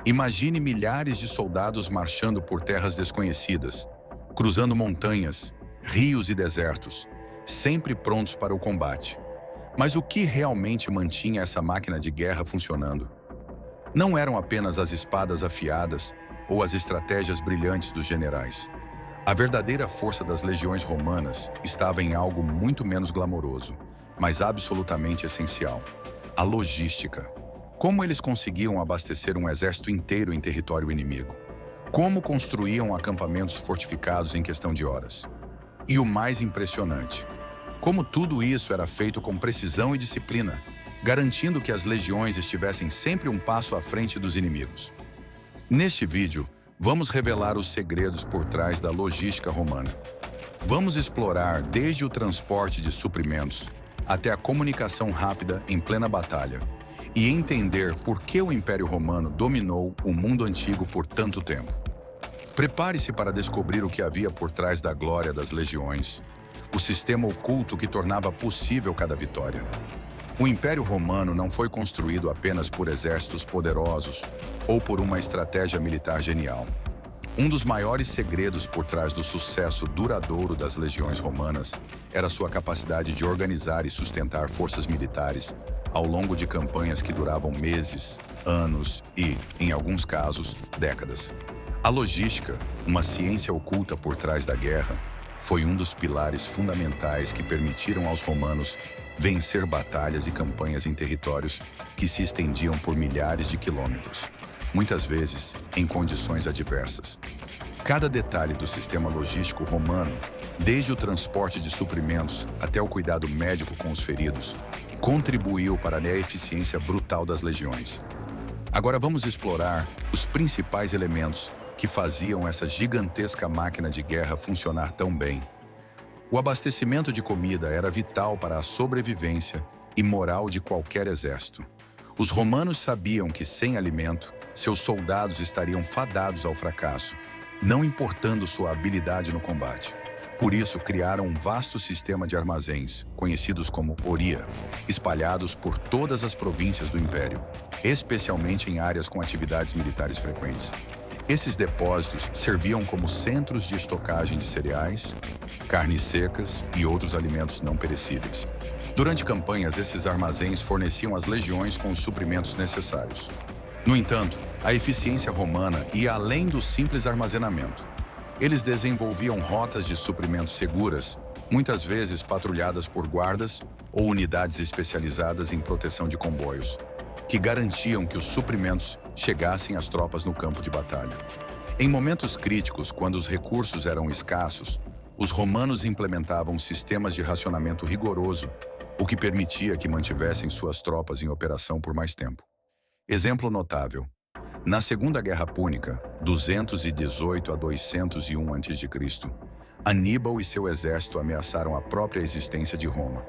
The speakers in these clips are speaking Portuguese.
Imagine milhares de soldados marchando por terras desconhecidas, cruzando montanhas, rios e desertos, sempre prontos para o combate. Mas o que realmente mantinha essa máquina de guerra funcionando? Não eram apenas as espadas afiadas ou as estratégias brilhantes dos generais. A verdadeira força das legiões romanas estava em algo muito menos glamouroso, mas absolutamente essencial: a logística. Como eles conseguiam abastecer um exército inteiro em território inimigo? Como construíam acampamentos fortificados em questão de horas? E o mais impressionante, como tudo isso era feito com precisão e disciplina, garantindo que as legiões estivessem sempre um passo à frente dos inimigos. Neste vídeo, vamos revelar os segredos por trás da logística romana. Vamos explorar desde o transporte de suprimentos até a comunicação rápida em plena batalha e entender por que o Império Romano dominou o mundo antigo por tanto tempo. Prepare-se para descobrir o que havia por trás da glória das legiões, o sistema oculto que tornava possível cada vitória. O Império Romano não foi construído apenas por exércitos poderosos ou por uma estratégia militar genial. Um dos maiores segredos por trás do sucesso duradouro das legiões romanas era sua capacidade de organizar e sustentar forças militares ao longo de campanhas que duravam meses, anos e, em alguns casos, décadas. A logística, uma ciência oculta por trás da guerra, foi um dos pilares fundamentais que permitiram aos romanos vencer batalhas e campanhas em territórios que se estendiam por milhares de quilômetros, muitas vezes em condições adversas. Cada detalhe do sistema logístico romano, desde o transporte de suprimentos até o cuidado médico com os feridos, contribuiu para a eficiência brutal das legiões. Agora vamos explorar os principais elementos que faziam essa gigantesca máquina de guerra funcionar tão bem. O abastecimento de comida era vital para a sobrevivência e moral de qualquer exército. Os romanos sabiam que, sem alimento, seus soldados estariam fadados ao fracasso, não importando sua habilidade no combate. Por isso, criaram um vasto sistema de armazéns, conhecidos como oria, espalhados por todas as províncias do Império, especialmente em áreas com atividades militares frequentes. Esses depósitos serviam como centros de estocagem de cereais, carnes secas e outros alimentos não perecíveis. Durante campanhas, esses armazéns forneciam às legiões com os suprimentos necessários. No entanto, a eficiência romana ia além do simples armazenamento. Eles desenvolviam rotas de suprimentos seguras, muitas vezes patrulhadas por guardas ou unidades especializadas em proteção de comboios, que garantiam que os suprimentos chegassem às tropas no campo de batalha. Em momentos críticos, quando os recursos eram escassos, os romanos implementavam sistemas de racionamento rigoroso, o que permitia que mantivessem suas tropas em operação por mais tempo. Exemplo notável: na Segunda Guerra Púnica, 218 a 201 a.C., Aníbal e seu exército ameaçaram a própria existência de Roma.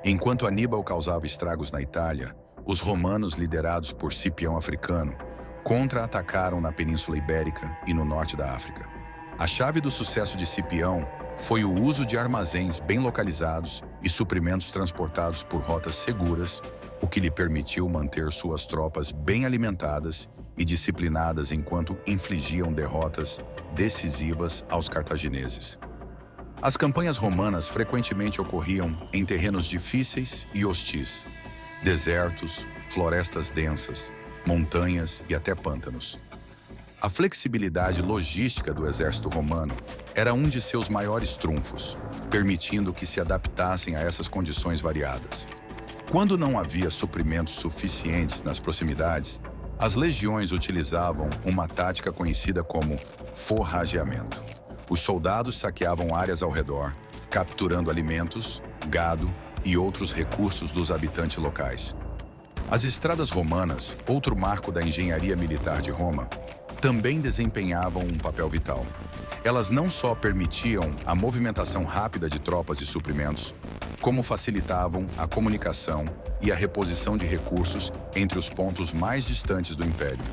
Enquanto Aníbal causava estragos na Itália, os romanos, liderados por Cipião Africano, contra-atacaram na Península Ibérica e no norte da África. A chave do sucesso de Cipião foi o uso de armazéns bem localizados e suprimentos transportados por rotas seguras, o que lhe permitiu manter suas tropas bem alimentadas e disciplinadas enquanto infligiam derrotas decisivas aos cartagineses. As campanhas romanas frequentemente ocorriam em terrenos difíceis e hostis: desertos, florestas densas, montanhas e até pântanos. A flexibilidade logística do exército romano era um de seus maiores trunfos, permitindo que se adaptassem a essas condições variadas. Quando não havia suprimentos suficientes nas proximidades, as legiões utilizavam uma tática conhecida como forrageamento. Os soldados saqueavam áreas ao redor, capturando alimentos, gado e outros recursos dos habitantes locais. As estradas romanas, outro marco da engenharia militar de Roma, também desempenhavam um papel vital. Elas não só permitiam a movimentação rápida de tropas e suprimentos, como facilitavam a comunicação e a reposição de recursos entre os pontos mais distantes do Império.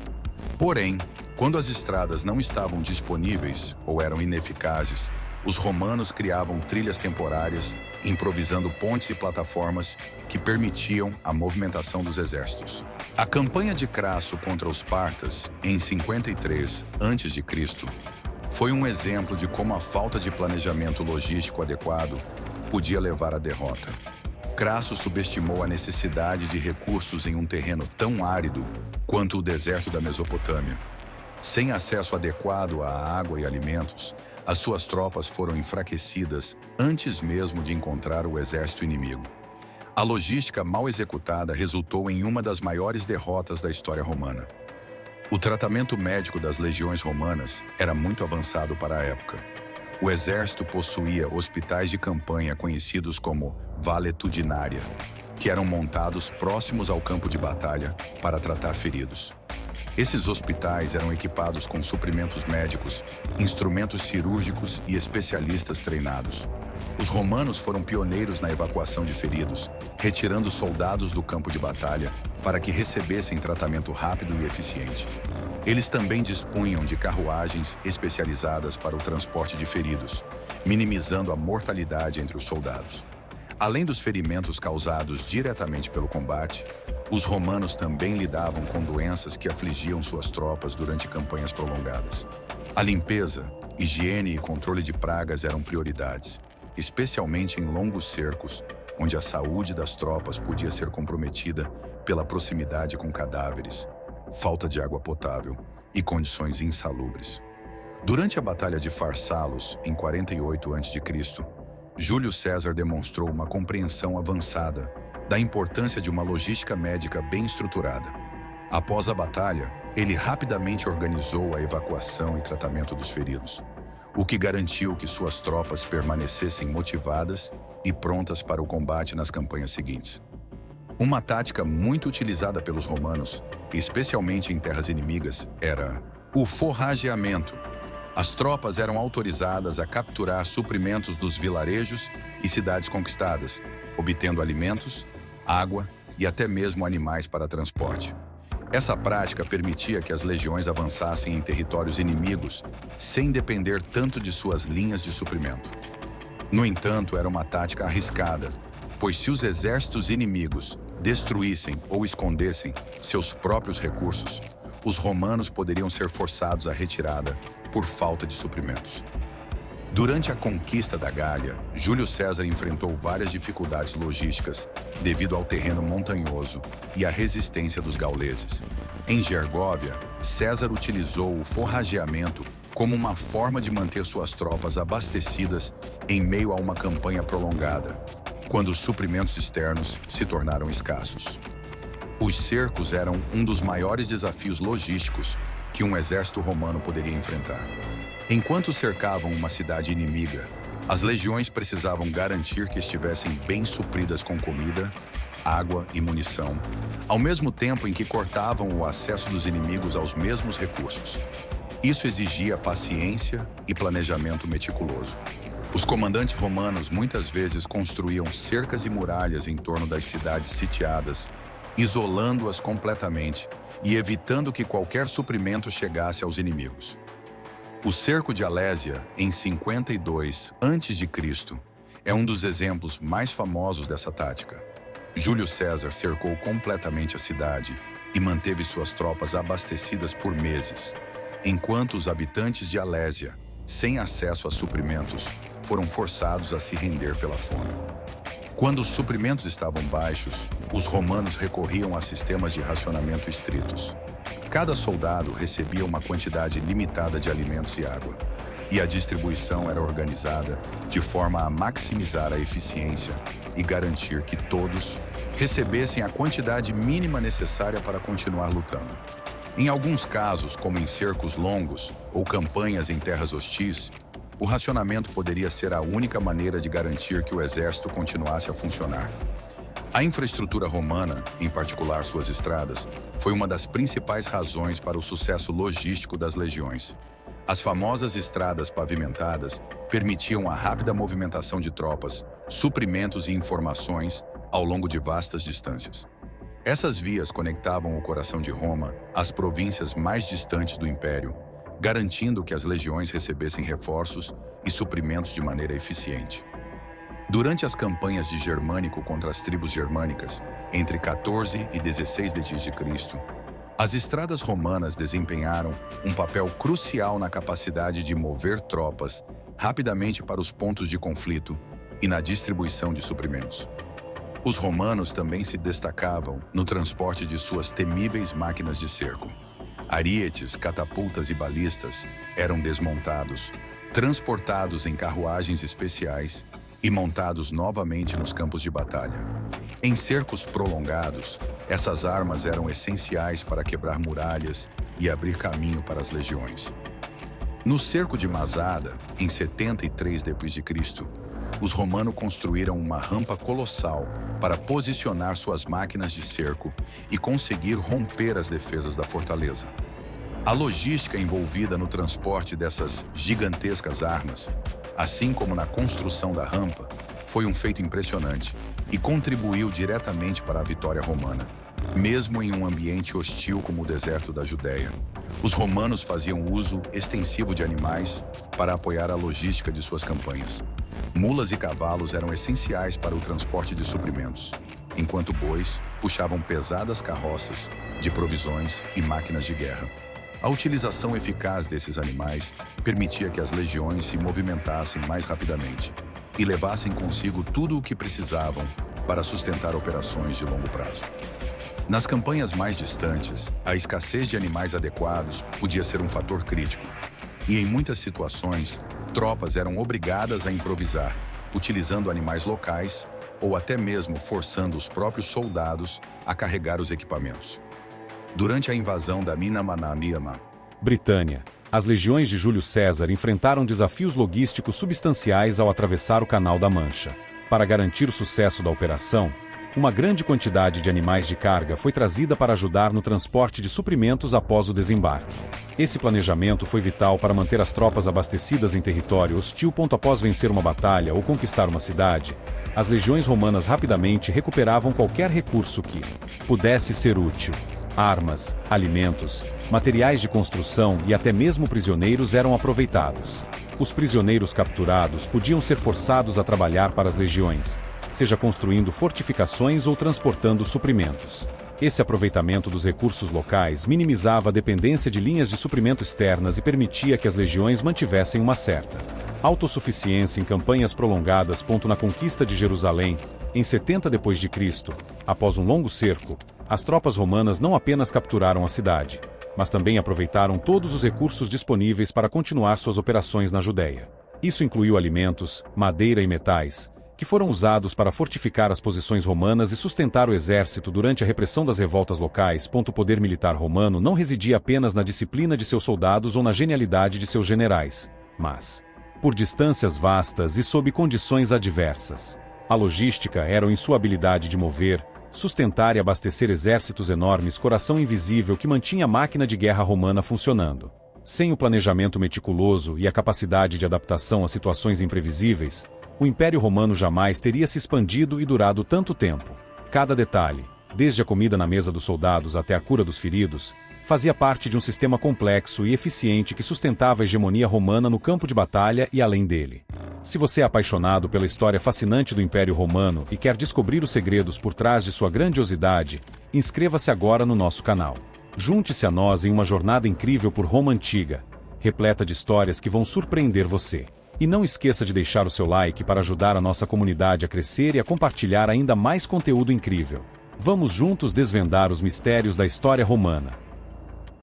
Porém, quando as estradas não estavam disponíveis ou eram ineficazes, os romanos criavam trilhas temporárias, improvisando pontes e plataformas que permitiam a movimentação dos exércitos. A campanha de Crasso contra os partas, em 53 a.C., foi um exemplo de como a falta de planejamento logístico adequado podia levar à derrota. Crasso subestimou a necessidade de recursos em um terreno tão árido quanto o deserto da Mesopotâmia. Sem acesso adequado à água e alimentos, as suas tropas foram enfraquecidas antes mesmo de encontrar o exército inimigo. A logística mal executada resultou em uma das maiores derrotas da história romana. O tratamento médico das legiões romanas era muito avançado para a época. O exército possuía hospitais de campanha conhecidos como valetudinária, que eram montados próximos ao campo de batalha para tratar feridos. Esses hospitais eram equipados com suprimentos médicos, instrumentos cirúrgicos e especialistas treinados. Os romanos foram pioneiros na evacuação de feridos, retirando soldados do campo de batalha para que recebessem tratamento rápido e eficiente. Eles também dispunham de carruagens especializadas para o transporte de feridos, minimizando a mortalidade entre os soldados. Além dos ferimentos causados diretamente pelo combate, os romanos também lidavam com doenças que afligiam suas tropas durante campanhas prolongadas. A limpeza, higiene e controle de pragas eram prioridades, especialmente em longos cercos, onde a saúde das tropas podia ser comprometida pela proximidade com cadáveres, falta de água potável e condições insalubres. Durante a Batalha de Farsalos, em 48 a.C., Júlio César demonstrou uma compreensão avançada da importância de uma logística médica bem estruturada. Após a batalha, ele rapidamente organizou a evacuação e tratamento dos feridos, o que garantiu que suas tropas permanecessem motivadas e prontas para o combate nas campanhas seguintes. Uma tática muito utilizada pelos romanos, especialmente em terras inimigas, era o forrageamento. As tropas eram autorizadas a capturar suprimentos dos vilarejos e cidades conquistadas, obtendo alimentos, água e até mesmo animais para transporte. Essa prática permitia que as legiões avançassem em territórios inimigos sem depender tanto de suas linhas de suprimento. No entanto, era uma tática arriscada, pois se os exércitos inimigos destruíssem ou escondessem seus próprios recursos, os romanos poderiam ser forçados à retirada por falta de suprimentos. Durante a conquista da Gália, Júlio César enfrentou várias dificuldades logísticas devido ao terreno montanhoso e à resistência dos gauleses. Em Gergóvia, César utilizou o forrageamento como uma forma de manter suas tropas abastecidas em meio a uma campanha prolongada, quando os suprimentos externos se tornaram escassos. Os cercos eram um dos maiores desafios logísticos que um exército romano poderia enfrentar. Enquanto cercavam uma cidade inimiga, as legiões precisavam garantir que estivessem bem supridas com comida, água e munição, ao mesmo tempo em que cortavam o acesso dos inimigos aos mesmos recursos. Isso exigia paciência e planejamento meticuloso. Os comandantes romanos muitas vezes construíam cercas e muralhas em torno das cidades sitiadas, isolando-as completamente e evitando que qualquer suprimento chegasse aos inimigos. O cerco de Alésia, em 52 a.C., é um dos exemplos mais famosos dessa tática. Júlio César cercou completamente a cidade e manteve suas tropas abastecidas por meses, enquanto os habitantes de Alésia, sem acesso a suprimentos, foram forçados a se render pela fome. Quando os suprimentos estavam baixos, os romanos recorriam a sistemas de racionamento estritos. Cada soldado recebia uma quantidade limitada de alimentos e água, e a distribuição era organizada de forma a maximizar a eficiência e garantir que todos recebessem a quantidade mínima necessária para continuar lutando. Em alguns casos, como em cercos longos ou campanhas em terras hostis, o racionamento poderia ser a única maneira de garantir que o exército continuasse a funcionar. A infraestrutura romana, em particular suas estradas, foi uma das principais razões para o sucesso logístico das legiões. As famosas estradas pavimentadas permitiam a rápida movimentação de tropas, suprimentos e informações ao longo de vastas distâncias. Essas vias conectavam o coração de Roma às províncias mais distantes do império, garantindo que as legiões recebessem reforços e suprimentos de maneira eficiente. Durante as campanhas de Germânico contra as tribos germânicas, entre 14 e 16 d.C., as estradas romanas desempenharam um papel crucial na capacidade de mover tropas rapidamente para os pontos de conflito e na distribuição de suprimentos. Os romanos também se destacavam no transporte de suas temíveis máquinas de cerco. Arietes, catapultas e balistas eram desmontados, transportados em carruagens especiais e montados novamente nos campos de batalha. Em cercos prolongados, essas armas eram essenciais para quebrar muralhas e abrir caminho para as legiões. No cerco de Masada, em 73 d.C., os romanos construíram uma rampa colossal para posicionar suas máquinas de cerco e conseguir romper as defesas da fortaleza. A logística envolvida no transporte dessas gigantescas armas, assim como na construção da rampa, foi um feito impressionante e contribuiu diretamente para a vitória romana, mesmo em um ambiente hostil como o deserto da Judéia. Os romanos faziam uso extensivo de animais para apoiar a logística de suas campanhas. Mulas e cavalos eram essenciais para o transporte de suprimentos, enquanto bois puxavam pesadas carroças de provisões e máquinas de guerra. A utilização eficaz desses animais permitia que as legiões se movimentassem mais rapidamente e levassem consigo tudo o que precisavam para sustentar operações de longo prazo. Nas campanhas mais distantes, a escassez de animais adequados podia ser um fator crítico, e em muitas situações, tropas eram obrigadas a improvisar, utilizando animais locais ou até mesmo forçando os próprios soldados a carregar os equipamentos. Durante a invasão da Minamana, Britânia, as legiões de Júlio César enfrentaram desafios logísticos substanciais ao atravessar o Canal da Mancha. Para garantir o sucesso da operação, uma grande quantidade de animais de carga foi trazida para ajudar no transporte de suprimentos após o desembarque. Esse planejamento foi vital para manter as tropas abastecidas em território hostil. Após vencer uma batalha ou conquistar uma cidade, as legiões romanas rapidamente recuperavam qualquer recurso que pudesse ser útil. Armas, alimentos, materiais de construção e até mesmo prisioneiros eram aproveitados. Os prisioneiros capturados podiam ser forçados a trabalhar para as legiões, seja construindo fortificações ou transportando suprimentos. Esse aproveitamento dos recursos locais minimizava a dependência de linhas de suprimento externas e permitia que as legiões mantivessem uma certa autossuficiência em campanhas prolongadas. Na conquista de Jerusalém, em 70 d.C., após um longo cerco, as tropas romanas não apenas capturaram a cidade, mas também aproveitaram todos os recursos disponíveis para continuar suas operações na Judéia. Isso incluiu alimentos, madeira e metais, que foram usados para fortificar as posições romanas e sustentar o exército durante a repressão das revoltas locais. O poder militar romano não residia apenas na disciplina de seus soldados ou na genialidade de seus generais, mas por distâncias vastas e sob condições adversas. A logística era em sua habilidade de mover, sustentar e abastecer exércitos enormes, coração invisível que mantinha a máquina de guerra romana funcionando. Sem o planejamento meticuloso e a capacidade de adaptação a situações imprevisíveis, o Império Romano jamais teria se expandido e durado tanto tempo. Cada detalhe, desde a comida na mesa dos soldados até a cura dos feridos, fazia parte de um sistema complexo e eficiente que sustentava a hegemonia romana no campo de batalha e além dele. Se você é apaixonado pela história fascinante do Império Romano e quer descobrir os segredos por trás de sua grandiosidade, inscreva-se agora no nosso canal. Junte-se a nós em uma jornada incrível por Roma Antiga, repleta de histórias que vão surpreender você. E não esqueça de deixar o seu like para ajudar a nossa comunidade a crescer e a compartilhar ainda mais conteúdo incrível. Vamos juntos desvendar os mistérios da história romana.